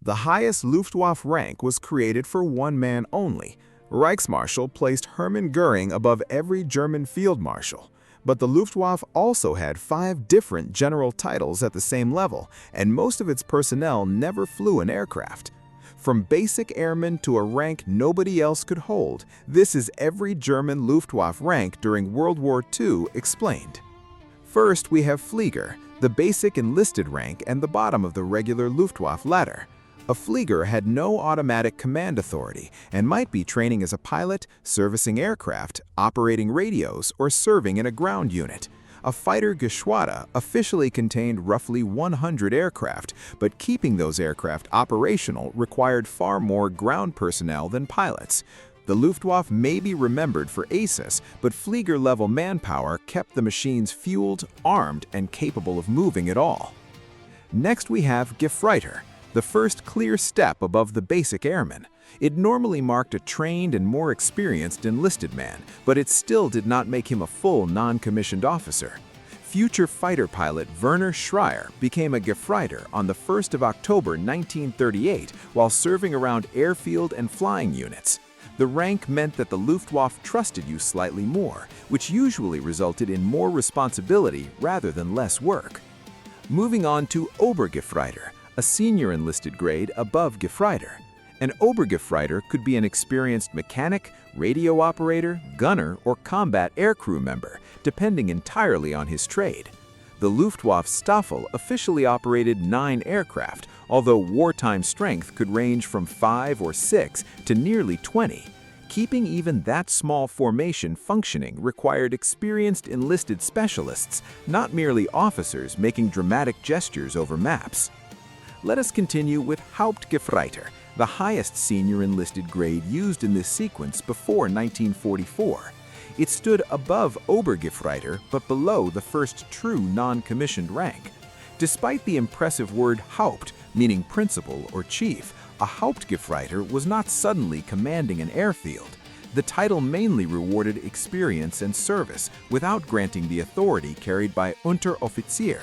The highest Luftwaffe rank was created for one man only. Reichsmarschall placed Hermann Göring above every German field marshal. But the Luftwaffe also had 5 different general titles at the same level, and most of its personnel never flew an aircraft. From basic airman to a rank nobody else could hold, this is every German Luftwaffe rank during World War II explained. First, we have Flieger, the basic enlisted rank and the bottom of the regular Luftwaffe ladder. A Flieger had no automatic command authority and might be training as a pilot, servicing aircraft, operating radios, or serving in a ground unit. A fighter Geschwader officially contained roughly 100 aircraft, but keeping those aircraft operational required far more ground personnel than pilots. The Luftwaffe may be remembered for ACES, but Flieger-level manpower kept the machines fueled, armed, and capable of moving at all. Next we have Gefreiter, the first clear step above the basic airman. It normally marked a trained and more experienced enlisted man, but it still did not make him a full non-commissioned officer. Future fighter pilot Werner Schreier became a Gefreiter on the 1st of October 1938 while serving around airfield and flying units. The rank meant that the Luftwaffe trusted you slightly more, which usually resulted in more responsibility rather than less work. Moving on to Obergefreiter, a senior enlisted grade above Gefreiter. An Obergefreiter could be an experienced mechanic, radio operator, gunner, or combat aircrew member, depending entirely on his trade. The Luftwaffe Staffel officially operated 9 aircraft, although wartime strength could range from 5 or 6 to nearly 20. Keeping even that small formation functioning required experienced enlisted specialists, not merely officers making dramatic gestures over maps. Let us continue with Hauptgefreiter, the highest senior enlisted grade used in this sequence before 1944. It stood above Obergefreiter but below the first true non-commissioned rank. Despite the impressive word Haupt, meaning principal or chief, a Hauptgefreiter was not suddenly commanding an airfield. The title mainly rewarded experience and service without granting the authority carried by Unteroffizier.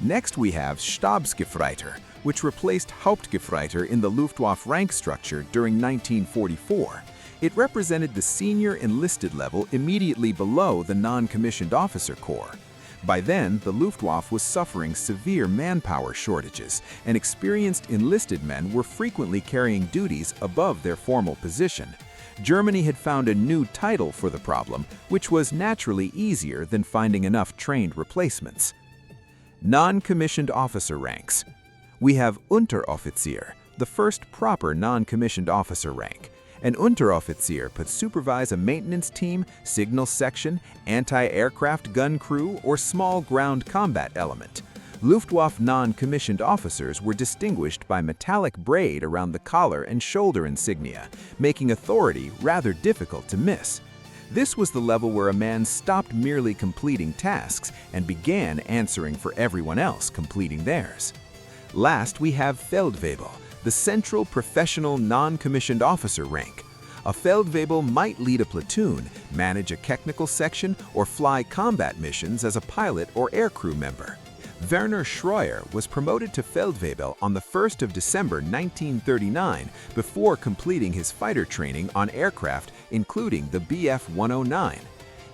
Next we have Stabsgefreiter, which replaced Hauptgefreiter in the Luftwaffe rank structure during 1944. It represented the senior enlisted level immediately below the non-commissioned officer corps. By then, the Luftwaffe was suffering severe manpower shortages, and experienced enlisted men were frequently carrying duties above their formal position. Germany had found a new title for the problem, which was naturally easier than finding enough trained replacements. Non-commissioned officer ranks. We have Unteroffizier, the first proper non-commissioned officer rank. An Unteroffizier could supervise a maintenance team, signal section, anti-aircraft gun crew, or small ground combat element. Luftwaffe non-commissioned officers were distinguished by metallic braid around the collar and shoulder insignia, making authority rather difficult to miss. This was the level where a man stopped merely completing tasks and began answering for everyone else completing theirs. Last, we have Feldwebel, the central professional non-commissioned officer rank. A Feldwebel might lead a platoon, manage a technical section, or fly combat missions as a pilot or aircrew member. Werner Schreier was promoted to Feldwebel on the 1st of December 1939 before completing his fighter training on aircraft, including the Bf-109.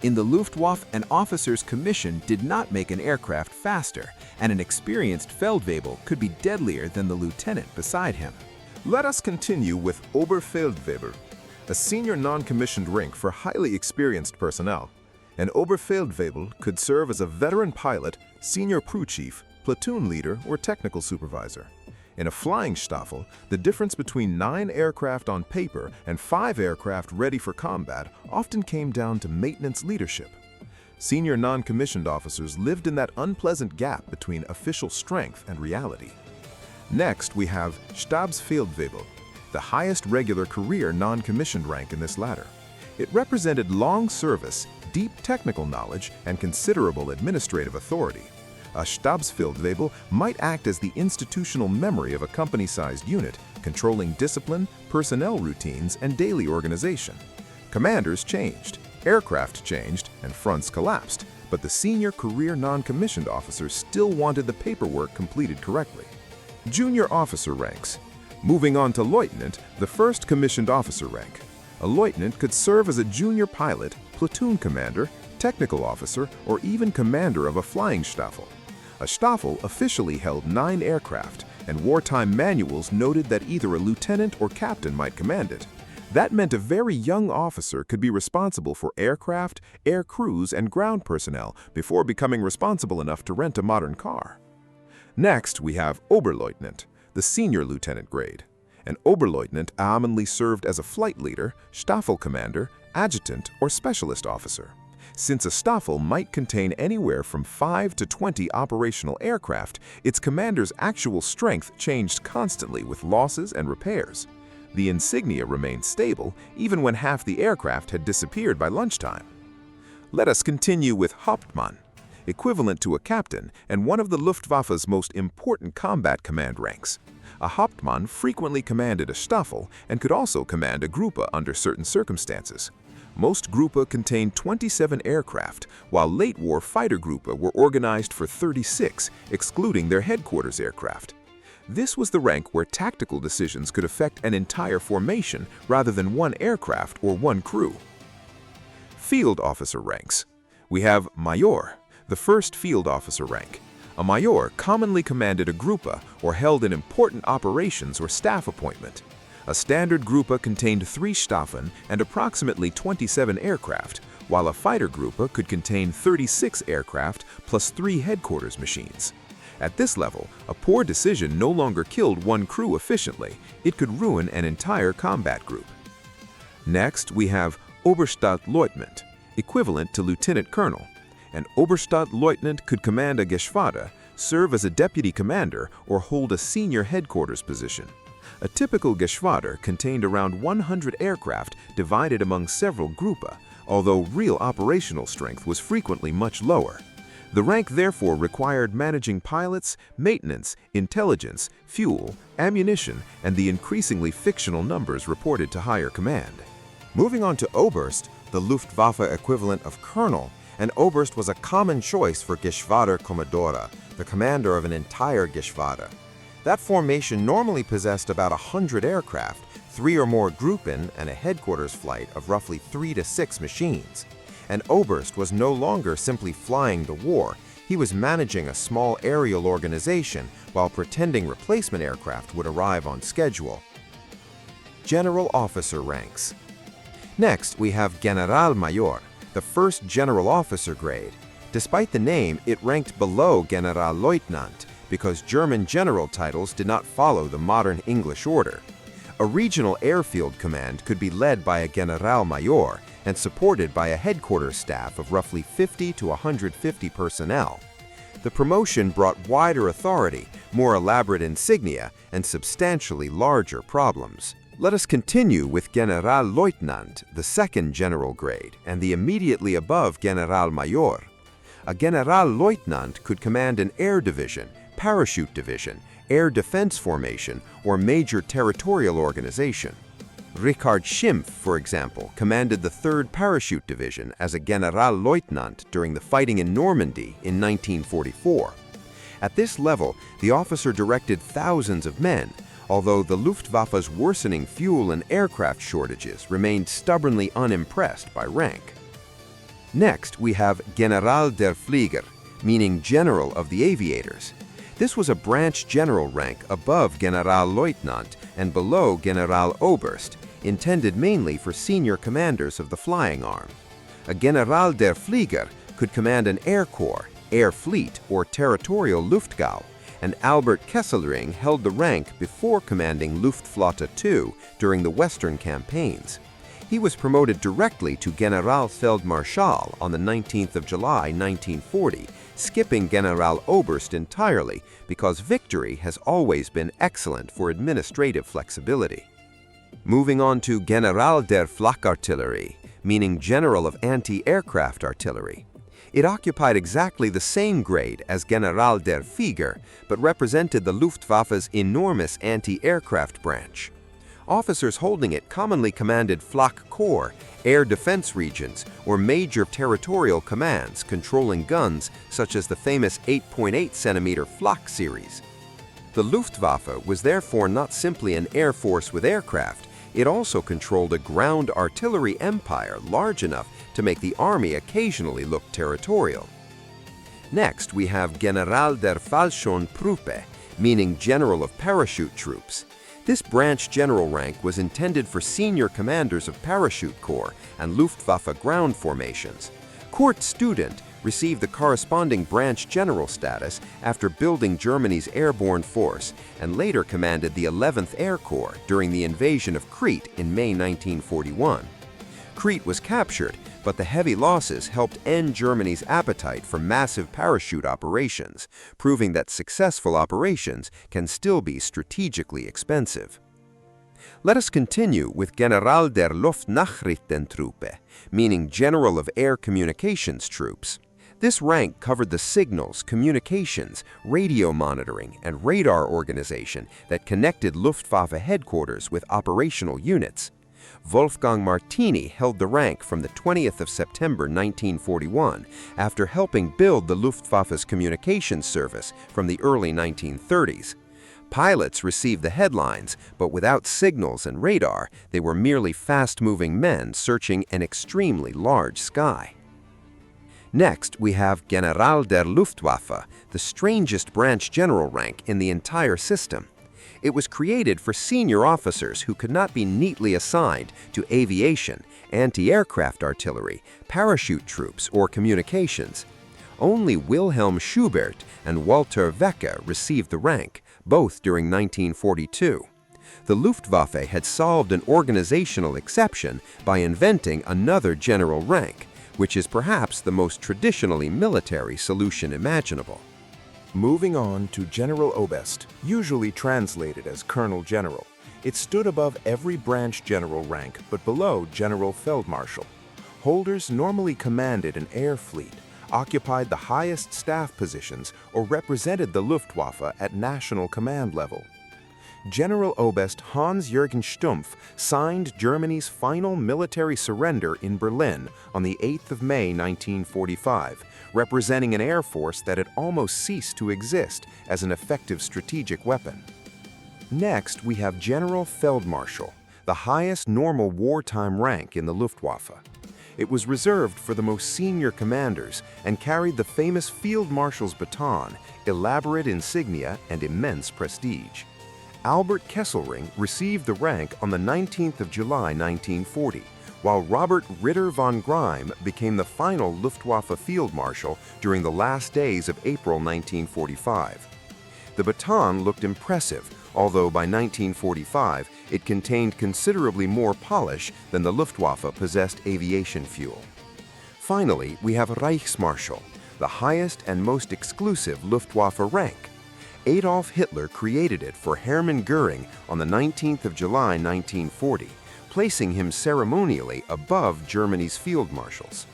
In the Luftwaffe, an officer's commission did not make an aircraft faster, and an experienced Feldwebel could be deadlier than the lieutenant beside him. Let us continue with Oberfeldwebel, a senior non-commissioned rank for highly experienced personnel. An Oberfeldwebel could serve as a veteran pilot, senior crew chief, platoon leader, or technical supervisor. In a flying Staffel, the difference between 9 aircraft on paper and 5 aircraft ready for combat often came down to maintenance leadership. Senior non-commissioned officers lived in that unpleasant gap between official strength and reality. Next, we have Stabsfeldwebel, the highest regular career non-commissioned rank in this ladder. It represented long service, deep technical knowledge, and considerable administrative authority. A Stabsfeldwebel might act as the institutional memory of a company-sized unit, controlling discipline, personnel routines, and daily organization. Commanders changed, aircraft changed, and fronts collapsed, but the senior career non-commissioned officers still wanted the paperwork completed correctly. Junior officer ranks. Moving on to Lieutenant, the first commissioned officer rank. A lieutenant could serve as a junior pilot, platoon commander, technical officer, or even commander of a flying Staffel. A Staffel officially held 9 aircraft, and wartime manuals noted that either a lieutenant or captain might command it. That meant a very young officer could be responsible for aircraft, air crews, and ground personnel before becoming responsible enough to rent a modern car. Next, we have Oberleutnant, the senior lieutenant grade. An Oberleutnant commonly served as a flight leader, Staffel commander, adjutant, or specialist officer. Since a Staffel might contain anywhere from 5 to 20 operational aircraft, its commander's actual strength changed constantly with losses and repairs. The insignia remained stable even when half the aircraft had disappeared by lunchtime. Let us continue with Hauptmann, equivalent to a captain and one of the Luftwaffe's most important combat command ranks. A Hauptmann frequently commanded a Staffel and could also command a Gruppe under certain circumstances. Most Gruppe contained 27 aircraft, while late-war fighter Gruppe were organized for 36, excluding their headquarters aircraft. This was the rank where tactical decisions could affect an entire formation rather than one aircraft or one crew. Field officer ranks. We have Major, the first field officer rank. A Major commonly commanded a Gruppe or held an important operations or staff appointment. A standard Gruppe contained 3 Staffen and approximately 27 aircraft, while a fighter Gruppe could contain 36 aircraft plus 3 headquarters machines. At this level, a poor decision no longer killed one crew efficiently, it could ruin an entire combat group. Next, we have Oberstleutnant, equivalent to lieutenant colonel. An Oberstleutnant could command a Gefreiter, serve as a deputy commander, or hold a senior headquarters position. A typical Gefreiter contained around 100 aircraft divided among several Gruppe, although real operational strength was frequently much lower. The rank therefore required managing pilots, maintenance, intelligence, fuel, ammunition, and the increasingly fictional numbers reported to higher command. Moving on to Oberst, the Luftwaffe equivalent of colonel, an Oberst was a common choice for Gefreiter Kommandeur, the commander of an entire Gefreiter. That formation normally possessed about 100 aircraft, 3 or more Gruppen, and a headquarters flight of roughly 3 to 6 machines. An Oberst was no longer simply flying the war, he was managing a small aerial organization while pretending replacement aircraft would arrive on schedule. General officer ranks. Next, we have Generalmajor, the first general officer grade. Despite the name, it ranked below Generalleutnant because German general titles did not follow the modern English order. A regional airfield command could be led by a Generalmajor and supported by a headquarters staff of roughly 50 to 150 personnel. The promotion brought wider authority, more elaborate insignia, and substantially larger problems. Let us continue with Generalleutnant, the second general grade, and the immediately above Generalmajor. A Generalleutnant could command an air division, parachute division, air defense formation, or major territorial organization. Richard Schimpf, for example, commanded the 3rd Parachute Division as a Generalleutnant during the fighting in Normandy in 1944. At this level, the officer directed thousands of men, although the Luftwaffe's worsening fuel and aircraft shortages remained stubbornly unimpressed by rank. Next, we have General der Flieger, meaning General of the Aviators. This was a branch general rank above Generalleutnant and below Generaloberst, intended mainly for senior commanders of the flying arm. A General der Flieger could command an air corps, air fleet, or territorial Luftgau, and Albert Kesselring held the rank before commanding Luftflotte II during the Western campaigns. He was promoted directly to Generalfeldmarschall on the 19th of July 1940, skipping Generaloberst entirely because victory has always been excellent for administrative flexibility. Moving on to General der Flakartillerie, meaning General of Anti-Aircraft Artillery. It occupied exactly the same grade as General der Flieger, but represented the Luftwaffe's enormous anti-aircraft branch. Officers holding it commonly commanded Flak Corps, air defense regions, or major territorial commands controlling guns such as the famous 8.8 centimeter Flak series. The Luftwaffe was therefore not simply an air force with aircraft, it also controlled a ground artillery empire large enough to make the army occasionally look territorial. Next, we have General der Fallschirmtruppe, meaning General of Parachute Troops. This branch general rank was intended for senior commanders of parachute corps and Luftwaffe ground formations. Kurt Student received the corresponding branch general status after building Germany's airborne force and later commanded the 11th Air Corps during the invasion of Crete in May 1941. Crete was captured, but the heavy losses helped end Germany's appetite for massive parachute operations, proving that successful operations can still be strategically expensive. Let us continue with General der Luftnachrichtentruppe, meaning General of Air Communications Troops. This rank covered the signals, communications, radio monitoring, and radar organization that connected Luftwaffe headquarters with operational units. Wolfgang Martini held the rank from the 20th of September 1941 after helping build the Luftwaffe's communications service from the early 1930s. Pilots received the headlines, but without signals and radar, they were merely fast-moving men searching an extremely large sky. Next, we have General der Luftwaffe, the strangest branch general rank in the entire system. It was created for senior officers who could not be neatly assigned to aviation, anti-aircraft artillery, parachute troops, or communications. Only Wilhelm Schubert and Walter Wecke received the rank, both during 1942. The Luftwaffe had solved an organizational exception by inventing another general rank, which is perhaps the most traditionally military solution imaginable. Moving on to Generaloberst, usually translated as Colonel General. It stood above every branch general rank but below Generalfeldmarschall. Holders normally commanded an air fleet, occupied the highest staff positions, or represented the Luftwaffe at national command level. Generaloberst Hans-Jürgen Stumpf signed Germany's final military surrender in Berlin on the 8th of May 1945, representing an air force that had almost ceased to exist as an effective strategic weapon. Next, we have Generalfeldmarschall, the highest normal wartime rank in the Luftwaffe. It was reserved for the most senior commanders and carried the famous Field Marshal's baton, elaborate insignia, and immense prestige. Albert Kesselring received the rank on the 19th of July 1940, while Robert Ritter von Greim became the final Luftwaffe Field Marshal during the last days of April 1945. The baton looked impressive, although by 1945 it contained considerably more polish than the Luftwaffe possessed aviation fuel. Finally, we have Reichsmarschall, the highest and most exclusive Luftwaffe rank. Adolf Hitler created it for Hermann Göring on the 19th of July 1940, placing him ceremonially above Germany's field marshals.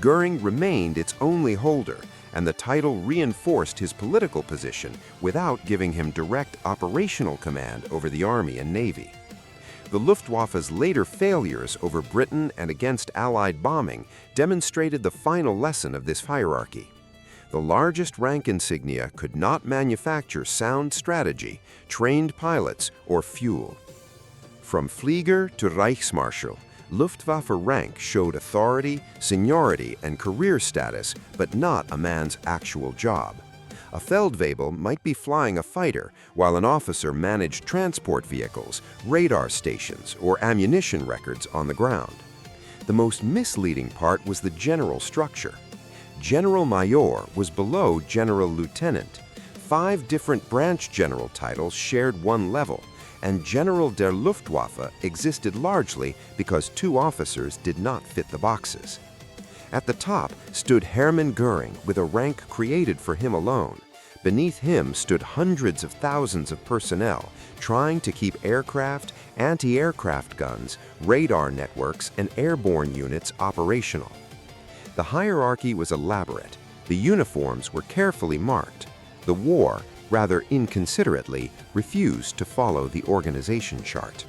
Göring remained its only holder, and the title reinforced his political position without giving him direct operational command over the Army and Navy. The Luftwaffe's later failures over Britain and against Allied bombing demonstrated the final lesson of this hierarchy. The largest rank insignia could not manufacture sound strategy, trained pilots, or fuel. From Flieger to Reichsmarschall, Luftwaffe rank showed authority, seniority, and career status, but not a man's actual job. A Feldwebel might be flying a fighter, while an officer managed transport vehicles, radar stations, or ammunition records on the ground. The most misleading part was the general structure. Generalmajor was below Generalleutnant. 5 different branch general titles shared one level, and General der Luftwaffe existed largely because 2 officers did not fit the boxes. At the top stood Hermann Göring with a rank created for him alone. Beneath him stood hundreds of thousands of personnel trying to keep aircraft, anti-aircraft guns, radar networks, and airborne units operational. The hierarchy was elaborate. The uniforms were carefully marked. The war, rather inconsiderately, refused to follow the organization chart.